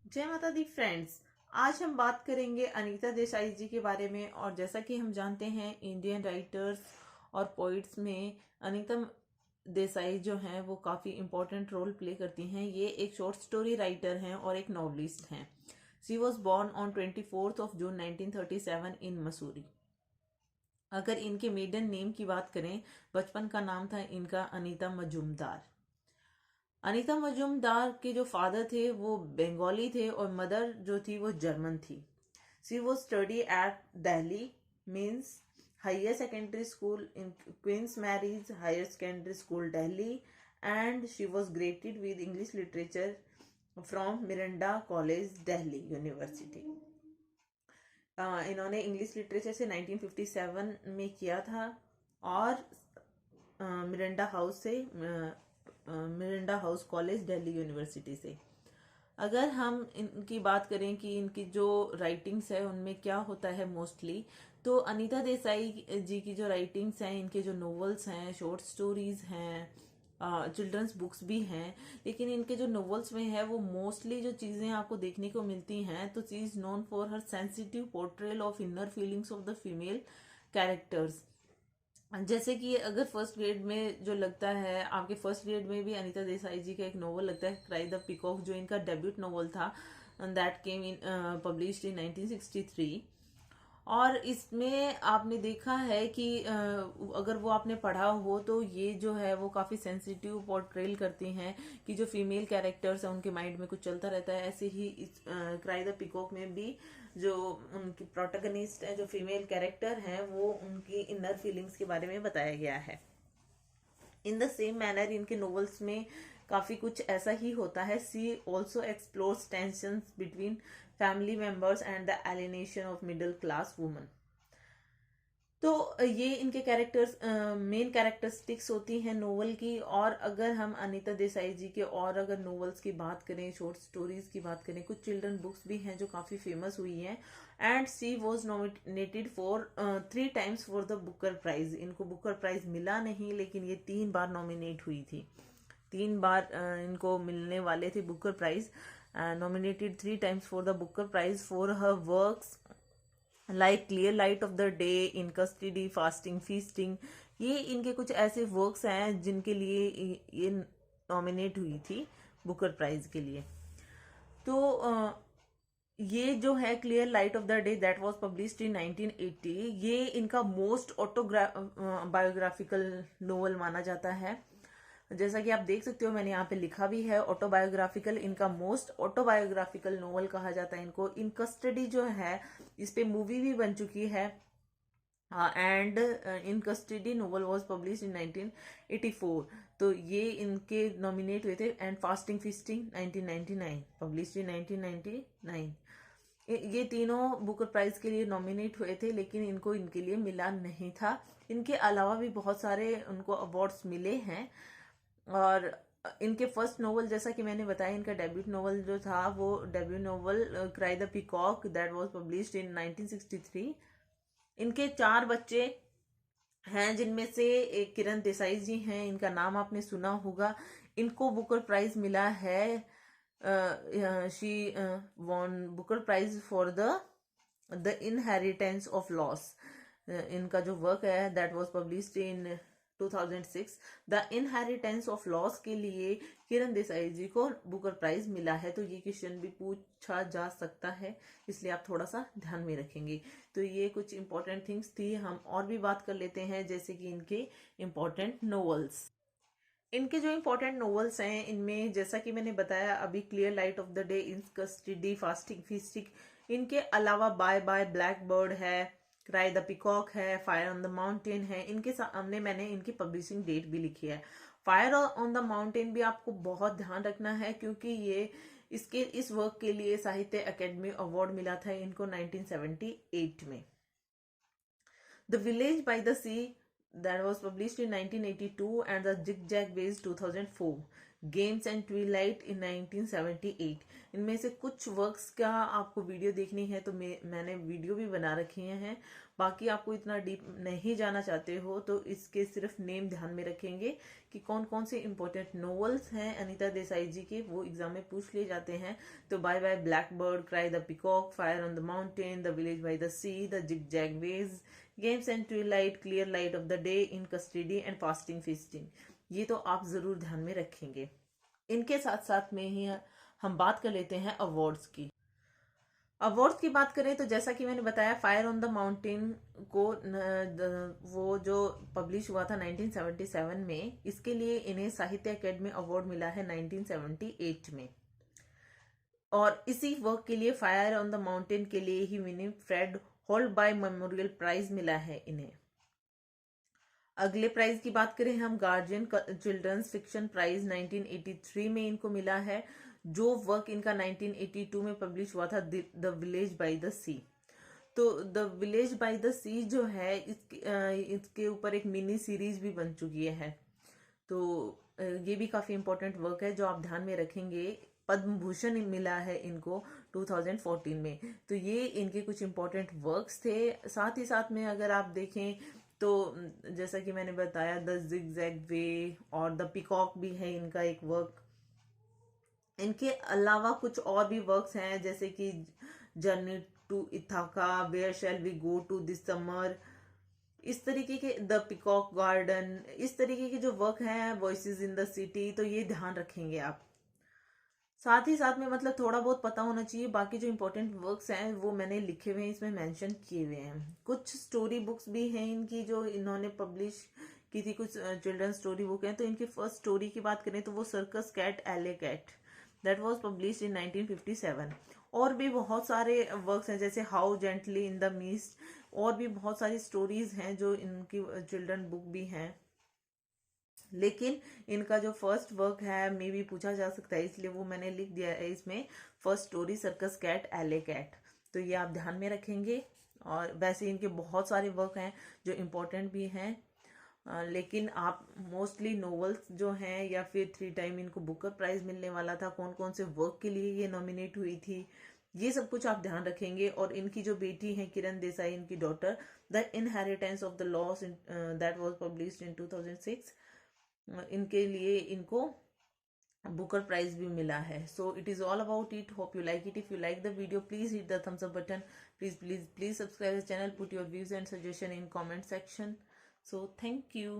जय माता दी फ्रेंड्स। आज हम बात करेंगे अनीता देसाई जी के बारे में। और जैसा कि हम जानते हैं, इंडियन राइटर्स और पोइट्स में अनीता देसाई जो हैं वो काफ़ी इम्पोर्टेंट रोल प्ले करती हैं। ये एक शॉर्ट स्टोरी राइटर हैं और एक नॉवलिस्ट हैं। शी वॉज बॉर्न ऑन 24 जून 1937 इन मसूरी। अगर इनके मेडन नेम की बात करें, बचपन का नाम था इनका अनीता मजूमदार। अनीता मजूमदार के जो फादर थे वो बंगाली थे और मदर जो थी वो जर्मन थी। शी वो study at Delhi means higher secondary school in Queen's Mary's higher secondary school Delhi, and she was graduated with English literature from Miranda college Delhi university. इन्होंने इंग्लिश लिटरेचर से 1957 में किया था और मिरांडा हाउस से Miranda house college Delhi university से। अगर हम इनकी बात करें कि इनकी जो राइटिंग्स है उनमें क्या होता है मोस्टली, तो अनीता देसाई जी की जो राइटिंग्स हैं, इनके जो नॉवेल्स हैं, शॉर्ट स्टोरीज हैं, चिल्ड्रंस बुक्स भी हैं, लेकिन इनके जो नॉवेल्स में है वो मोस्टली जो चीज़ें आपको देखने को मिलती हैं, तो she is known for her sensitive portrayal of inner feelings of the female characters. जैसे कि अगर फर्स्ट ग्रेड में जो लगता है, आपके फर्स्ट ग्रेड में भी अनीता देसाई जी का एक नोवेल लगता है क्राई द पीकॉक, जो इनका डेब्यूट नोवेल था, that came in published in 1963। और इसमें आपने देखा है कि अगर वो आपने पढ़ा हो तो ये जो है वो काफ़ी सेंसिटिव पोर्ट्रेल करती हैं कि जो फीमेल कैरेक्टर्स हैं उनके माइंड में कुछ चलता रहता है। ऐसे ही इस क्राई द पिकॉक में भी जो उनकी प्रोटोगनिस्ट है, जो फीमेल कैरेक्टर हैं, वो उनकी इनर फीलिंग्स के बारे में बताया गया है। इन द सेम मैनर इनके नॉवेल्स में काफ़ी कुछ ऐसा ही होता है। She also explores tensions between family members and the alienation of middle class woman. तो ये इनके कैरेक्टर्स मेन कैरेक्टरिस्टिक्स होती हैं नोवेल की। और अगर हम अनीता देसाई जी के और अगर नोवेल्स की बात करें, शॉर्ट स्टोरीज की बात करें, कुछ चिल्ड्रन बुक्स भी हैं जो काफ़ी फेमस हुई हैं। And she was nominated for 3 times for the Booker prize. इनको बुकर प्राइज मिला नहीं, लेकिन ये 3 बार नॉमिनेट हुई थी। 3 बार इनको मिलने वाले थे Booker prize. Nominated 3 times for the Booker prize for her works like clear light of the day, in custody, fasting, feasting. ये इनके कुछ ऐसे वर्क्स हैं जिनके लिए ये नॉमिनेट हुई थी बुकर प्राइज के लिए। तो ये जो है clear light of the day that was published इन 1980, ये इनका मोस्ट बायोग्राफिकल नोवेल माना जाता है। जैसा कि आप देख सकते हो, मैंने यहाँ पे लिखा भी है ऑटोबायोग्राफिकल। इनका मोस्ट ऑटोबायोग्राफिकल नोवेल कहा जाता है इनको। इन कस्टडी जो है, इस पे मूवी भी बन चुकी है। And in custody novel was publish in 1984। तो ये इनके नॉमिनेट हुए थे। And fasting feasting 1999, publish in 1999। ये तीनों बुकर प्राइज के लिए नॉमिनेट हुए थे, लेकिन इनको इनके लिए मिला नहीं था। इनके अलावा भी बहुत सारे उनको अवार्ड्स मिले हैं। और इनके फर्स्ट नोवेल, जैसा कि मैंने बताया, इनका डेब्यूट नोवेल जो था वो debut novel cry the peacock that was published इन 1963। इनके 4 बच्चे हैं, जिनमें से एक किरण देसाई जी हैं, इनका नाम आपने सुना होगा। इनको बुकर प्राइज मिला है। She won Booker prize for the inheritance of loss. इनका जो वर्क है that was published in 2006, the inheritance of loss के लिए किरण देसाई जी को बुकर प्राइज मिला है। तो ये क्वेश्चन भी पूछा जा सकता है, इसलिए आप थोड़ा सा ध्यान में रखेंगे। तो ये कुछ इंपॉर्टेंट थिंग्स थी। हम और भी बात कर लेते हैं, जैसे कि इनके इम्पोर्टेंट नॉवेल्स। इनके जो इम्पोर्टेंट नॉवेल्स हैं, इनमें जैसा कि मैंने बताया अभी, clear light of the day, in custody, fasting feasting. इनके अलावा बाय बाय ब्लैक बर्ड है, क्राई द पिकॉक है, फायर ऑन द माउंटेन है। इनके सामने मैंने इनकी पब्लिशिंग डेट भी लिखी है। फायर ऑन द माउंटेन भी आपको बहुत ध्यान रखना है, क्योंकि ये इस वर्क के लिए साहित्य अकेडमी अवार्ड मिला था इनको 1978 में। The village by the sea that was published in 1982 and the Zigzag Ways 2004। Games and Twilight in 1978। इनमें से कुछ वर्क्स का आपको वीडियो देखनी है तो मैंने वीडियो भी बना रखी हैं। बाकी आपको इतना डीप नहीं जाना चाहते हो तो इसके सिर्फ नेम ध्यान में रखेंगे कि कौन कौन से इंपॉर्टेंट नॉवेल्स हैं अनीता देसाई जी के, वो एग्जाम में पूछ लिए जाते हैं। तो bye bye black bird, cry the peacock, fire on the mountain, the village by the sea, the zig zag way, games and twilight, clear light of the day, in custody and fasting feasting, ये तो आप जरूर ध्यान में रखेंगे। इनके साथ साथ में ही हम बात कर लेते हैं अवार्ड्स की। अवार्ड्स की बात करें तो जैसा कि मैंने बताया, फायर ऑन द माउंटेन को वो जो पब्लिश हुआ था 1977 में, इसके लिए इन्हें साहित्य अकेडमी अवार्ड मिला है 1978 में। और इसी वर्क के लिए, फायर ऑन द माउंटेन के लिए ही विनी फ्रेड होल्डबाय मेमोरियल प्राइज मिला है इन्हें। अगले प्राइज की बात करें हम, गार्जियन चिल्ड्रंस फिक्शन प्राइज 1983 में इनको मिला है। जो वर्क इनका 1982 में पब्लिश हुआ था, द विलेज बाय द सी। तो द विलेज बाय द सी जो है, इसके ऊपर एक मिनी सीरीज भी बन चुकी है। तो ये भी काफी इंपॉर्टेंट वर्क है जो आप ध्यान में रखेंगे। पद्म भूषण मिला है इनको 2014 में। तो ये इनके कुछ इंपॉर्टेंट वर्क्स थे। साथ ही साथ में अगर आप देखें तो जैसा कि मैंने बताया, द जिग जैग वे और द पिकॉक भी है इनका एक वर्क। इनके अलावा कुछ और भी वर्क्स हैं, जैसे कि journey to Ithaca, where shall we go to this summer, इस तरीके के, द पिकॉक गार्डन, इस तरीके के जो वर्क हैं, वॉइसेस इन द सिटी, तो ये ध्यान रखेंगे आप। साथ ही साथ में मतलब थोड़ा बहुत पता होना चाहिए। बाकी जो इंपॉर्टेंट वर्क्स हैं वो मैंने लिखे हुए हैं, इसमें मेंशन किए हुए हैं। कुछ स्टोरी बुक्स भी हैं इनकी जो इन्होंने पब्लिश की थी, कुछ चिल्ड्रन स्टोरी बुक हैं। तो इनकी फर्स्ट स्टोरी की बात करें तो वो circus cat alley cat, that was published in 1957। और भी बहुत सारे वर्क्स हैं, जैसे how gently in the mist, और भी बहुत सारी स्टोरीज हैं जो इनकी चिल्ड्रन बुक भी हैं। लेकिन इनका जो फर्स्ट वर्क है, मे भी पूछा जा सकता है, इसलिए वो मैंने लिख दिया है इसमें, first story circus cat alley cat. तो ये आप ध्यान में रखेंगे। और वैसे इनके बहुत सारे वर्क हैं जो इम्पोर्टेंट भी हैं, लेकिन आप मोस्टली नॉवेल्स जो हैं, या फिर 3 टाइम इनको बुकर प्राइज मिलने वाला था, कौन कौन से वर्क के लिए ये नॉमिनेट हुई थी, ये सब कुछ आप ध्यान रखेंगे। और इनकी जो बेटी है किरण देसाई, इनकी daughter, the inheritance of the loss, that was published in 2006, इनके लिए इनको बुकर प्राइज भी मिला है। So it is all about it, hope you like it. If you like the video, please hit the thumbs up button, please subscribe the channel, put your views and suggestion in comment section. So thank you.